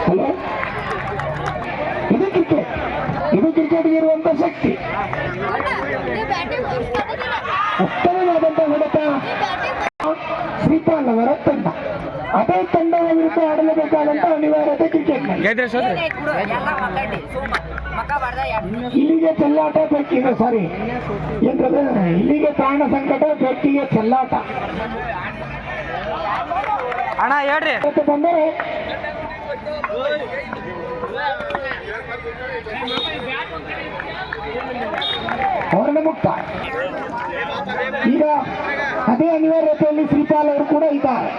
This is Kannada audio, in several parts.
ಹಲೋ, ಇದು ಕ್ರಿಕೆಟ್ಗೆ ಇರುವಂತ ಶಕ್ತಿ. ಉತ್ತಮವಾದಂತ ಹೊಡೆತ ಶ್ರೀಪಾಲ್ ಅವರ ತಂಡ. ಅದೇ ತಂಡದ ವಿರುದ್ಧ ಆಡಲೇಬೇಕಾದಂತ ಅನಿವಾರ್ಯತೆ ಕ್ರಿಕೆಟ್. ಇಲ್ಲಿಗೆ ಚೆಲ್ಲಾಟ ಬೆಕ್ಕಿಗೆ, ಸಾರಿ ಎಂತದ, ಇಲ್ಲಿಗೆ ಪ್ರಾಣ ಸಂಕಟ ಬೆಕ್ಕಿಗೆ ಚೆಲ್ಲಾಟ. ಅಣ್ಣ ಹೇಳ್ರಿ ಬಂದರೆ ಅವರನ್ನ ಮುಕ್ತ. ಈಗ ಅದೇ ಅನಿವಾರ್ಯತೆಯಲ್ಲಿ ಶ್ರೀಪಾಲ್ ಅವರು ಕೂಡ ಇದ್ದಾರೆ.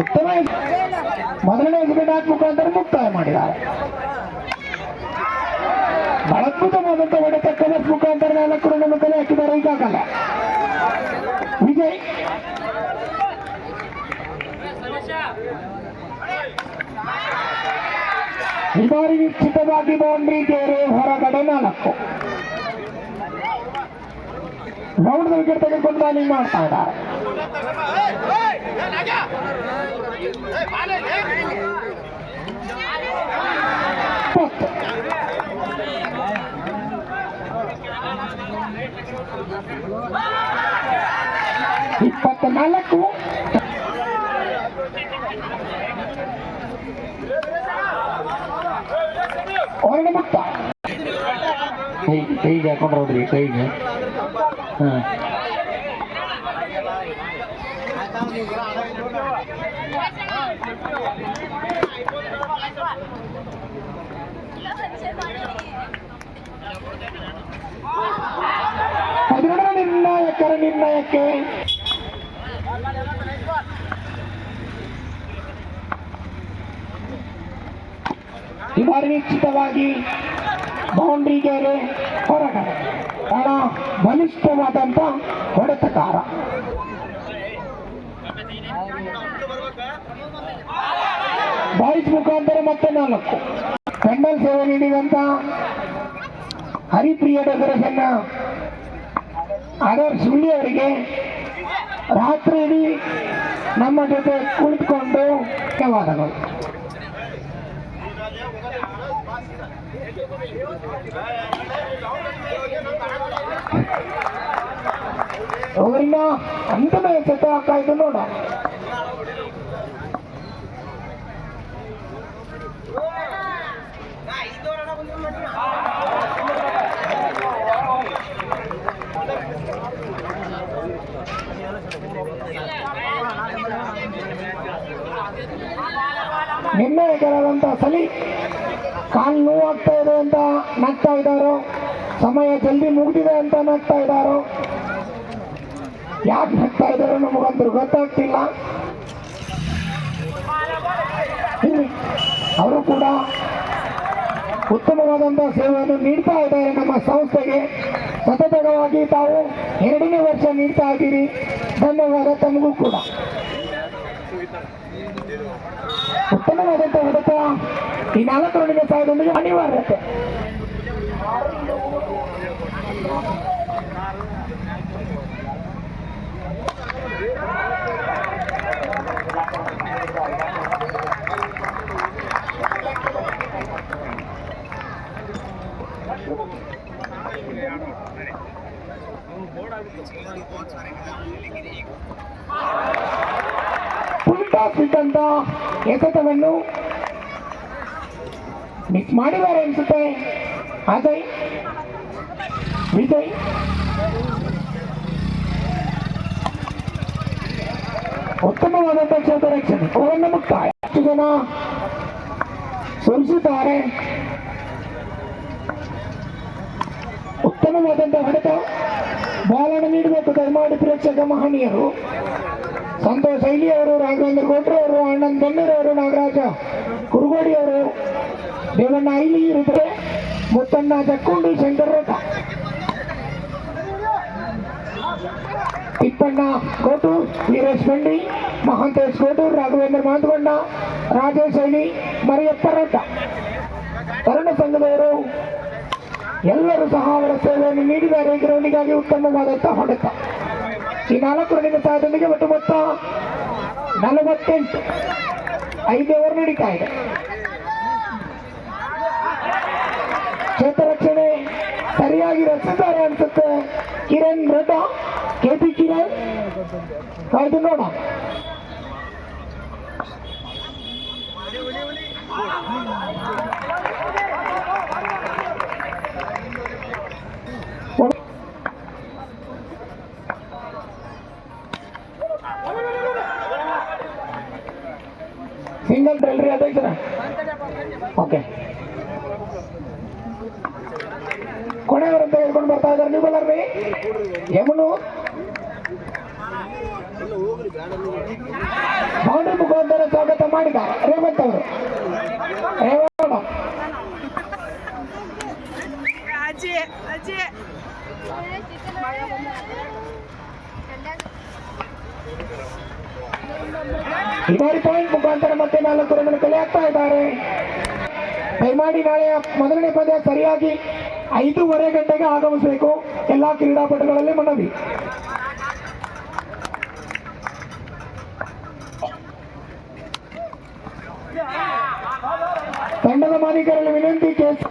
ಉತ್ತಮ ಮೊದಲನೇ ಎಕ್ಸಿಬಿಟ್ ಮುಖಾಂತರ ಮುಕ್ತಾಯ ಮಾಡಿದ್ದಾರೆ. ಬಹಳ ಅದ್ಭುತವಾದಂತ ಹೊಡೆತ ಕಲರ್ಸ್ ಮುಖಾಂತರ 4 ರನ್ ಕಲೆ ಹಾಕಿದ್ದಾರೆ. ಈಗಾಗಲ್ಲ ವಿಜಯ್ ಈ ಬಾರಿ ನಿಶ್ಚಿತವಾಗಿ ಬೌಂಡ್ರಿ ಗೆರೆ ಹೊರಗಡೆ 4 ರೌಂಡ್ ವಿಕೆಟ್ ತೆಗೆದುಕೊಂಡು ಬೌಲಿಂಗ್ ಮಾಡ್ತಾ ಇದ್ದಾರೆ. ಇಪ್ಪತ್ನಾಲ್ಕು ಹೊರಗೆ ಮುಕ್ತ. ಕೈಗೆ ಹಾಕೊಂಡು ಹೋದ್ರಿ, ಕೈಗೆ. ನಿರ್ಣಾಯಕರ ನಿರ್ಣಯಕ್ಕೆ ಈ ಬಾರಿ ನಿಶ್ಚಿತವಾಗಿ ಬೌಂಡ್ರಿ ಗೆರೆ ಹೊರಗಡೆ. ಬಹಳ ಬಲಿಷ್ಠವಾದಂತ ಹೊಡೆತಕಾರ. ಬಾಯ್ಸ್ ಮುಖಾಂತರ ಮತ್ತೆ 4 ಪೆಂಡಲ್ ಸೇವೆ ನೀಡಿದಂತ ಹರಿಪ್ರಿಯ ಡೆಕೋರೇಷನ್ ಆದರ್ಶ್ ಹುಲಿ ಅವರಿಗೆ ರಾತ್ರಿ ಇಡೀ ನಮ್ಮ ಜೊತೆ ಕುಳಿತುಕೊಂಡು ಧನ್ಯವಾದಗಳು. ಅವರಿಂದ ಅಂತಿಮ ಎಸೆತ ಕಾಯ್ದು ನೋಡ. ನಿರ್ಣಾಯಕರಾದಂತ ಸಲಿ ಕಾಲು ನೋವಾಗ್ತಾ ಇದೆ ಅಂತ ನಗ್ತಾ ಇದ್ದಾರೋ, ಸಮಯ ಜಲ್ದಿ ಮುಗಿದಿದೆ ಅಂತ ನಗ್ತಾ ಇದ್ದಾರೋ, ಯಾಕೆ ನಗ್ತಾ ಇದ್ದಾರೋ ನಮಗಂತೂ ಗೊತ್ತಾಗ್ತಿಲ್ಲ. ಅವರು ಕೂಡ ಉತ್ತಮವಾದಂತಹ ಸೇವೆಯನ್ನು ನೀಡ್ತಾ ಇದ್ದಾರೆ ನಮ್ಮ ಸಂಸ್ಥೆಗೆ. ಸತತವಾಗಿ ತಾವು 2ನೇ ವರ್ಷ ನೀಡ್ತಾ ಇದ್ದೀರಿ. ಧನ್ಯವಾದ ತಮಗೂ ಕೂಡ. ಉತ್ತಮವಾದಂತಹ ಹೊಡೆತ ಈ 4 ರನ್ನಿಗೆ ಸಾಯೋದೊಂದಿಗೆ ಅನಿವಾರ್ಯತೆ. ಅಂತ ಎಸೆತವನ್ನು ಮಿಸ್ ಮಾಡಿದ್ದಾರೆ ಅನ್ಸುತ್ತೆ. ಅಜಯ್ ವಿಜಯ್ ಉತ್ತಮವಾದಂತಹ ಕ್ಷೇತ್ರ ರಕ್ಷಣೆ. ಅವರನ್ನು ಮುಕ್ತಾಯ. 10 ಜನ ಸೋಲಿಸಿದ್ದಾರೆ. ಉತ್ತಮವಾದಂತಹ ಹೊಡೆತ. ಬಾಲನ್ನು ನೀಡಬೇಕು ದಯಮಾಡಿ ಪ್ರೇಕ್ಷಕ ಮಹನೀಯರು. ಸಂತೋಷ್ ಶೈಲಿ ಅವರು, ರಾಘವೇಂದ್ರ ಗೌಡ್ರು ಅವರು, ಆನಂದ್ ಬೆನ್ನೂರು ಅವರು, ನಾಗರಾಜ ಕುರುಗೋಡಿ ಅವರು, ದೇವಣ್ಣ ಐಲಿ ಇರುತ್ತಾರೆ. ಮುತ್ತಣ್ಣ ಜಕ್ಕುಂಡಿ, ಶಂಕರ್ ರೇಖ, ತಿಪ್ಪಣ್ಣ ಕೋಟೂರ್, ವೀರೇಶ್ ಬಂಡಿ, ಮಹಾಂತೇಶ್ ಕೋಟೂರ್, ರಾಘವೇಂದ್ರ ಮಾಂತಗೊಂಡ, ರಾಜೇಶ್ ಹಳ್ಳಿ, ಮರಿಯಪ್ಪ ರಡ್ಡ. ತರುಣ ಸಂಘದವರು ಎಲ್ಲರೂ ಸಹ ಅವರ ಸೇವೆಯನ್ನು ನೀಡಿದ್ದಾರೆ. ಗ್ರೌಂಡಿಗಾಗಿ ಉತ್ತಮವಾದಂತಹ ಹೊಡೆತ. ಈ 4 ರನ್ನಿನ ಸಹಾಯದೊಂದಿಗೆ ಒಟ್ಟು ಮೊತ್ತ 48. 5 ಓವರ್ ನಡೀತಾ ಇದೆ. ಕ್ಷೇತ್ರ ರಕ್ಷಣೆ ಸರಿಯಾಗಿ ರಚಿಸಿದ್ದಾರೆ ಅನ್ಸುತ್ತೆ. ಕಿರಣ್ ರೆಡ್ಡ, ಕೆಪಿ ಕಿರಣ್ ಕಾಯ್ದು ನೋಡ. ಸಿಂಗಲ್ ಅಲ್ರಿ ಅಧ್ಯಕ್ಷರ. ಓಕೆ, ಕೊನೆಯವರಂತ ಹೇಳ್ಕೊಂಡು ಬರ್ತಾ ಇದ್ದಾರೆ. ನೀವು ಬಲ್ಲರ್ರಿ ಯಮುನು ಬೌಂಡ್ರಿ ಮುಖಾಂತರ ಸ್ವಾಗತ ಮಾಡಿದ್ದಾರೆ ರೇವಂತ್ ಅವರು. ಹಿಮಾರಿ ಪಾಯಿಂಟ್ ಮುಖಾಂತರ ಮತ್ತೆ 4 ರನ್ ಕಲೆ ಹಾಕ್ತಾ ಇದ್ದಾರೆ. ದಯಮಾಡಿ ನಾಳೆಯ ಮೊದಲನೇ ಪಂದ್ಯ ಸರಿಯಾಗಿ 5:30 ಗಂಟೆಗೆ ಆಗಮಿಸಬೇಕು. ಎಲ್ಲಾ ಕ್ರೀಡಾಪಟುಗಳಲ್ಲಿ ಮನವಿ. ತಂಡದ ಮಾಲೀಕರಲ್ಲಿ ವಿನಂತಿ. ಕೇಸ್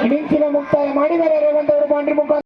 ಇನ್ನಿಂಗ್ಸಿನ ಮುಕ್ತಾಯ ಮಾಡಿದ್ದಾರೆ ರೇವಂತ್ ಅವರು. ಬೌಂಡ್ರಿ ಮುಖಾಂತರ